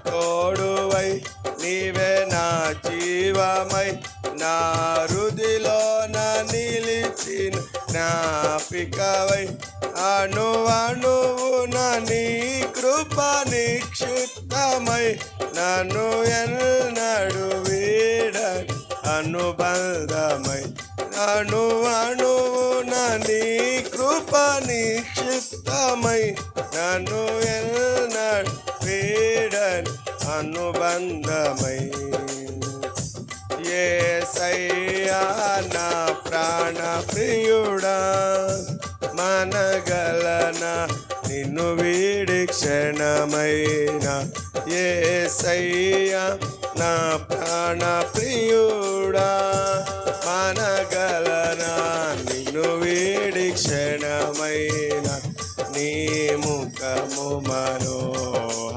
తోడువై నీవే నా జీవమై నా హృదిలోన నిలిచిన జ్ఞాపికవై అణువణువున నీ కృప నిక్షిప్తమై నన్ను ఎన్నడు వీడని అనుబంధమై అణువణువున నీ కృప నిక్షిప్తమై నన్ను ఎన్నడు వీడని అనుబంధమై యేసయ్యా నా ప్రాణ ప్రియుడా మనగలనా నిన్ను వీడి క్షణమైన యేసయ్యా నా ప్రాణ ప్రియుడా మనగలనా నిన్ను వీడి క్షణమైన నీ ముఖము మనోహర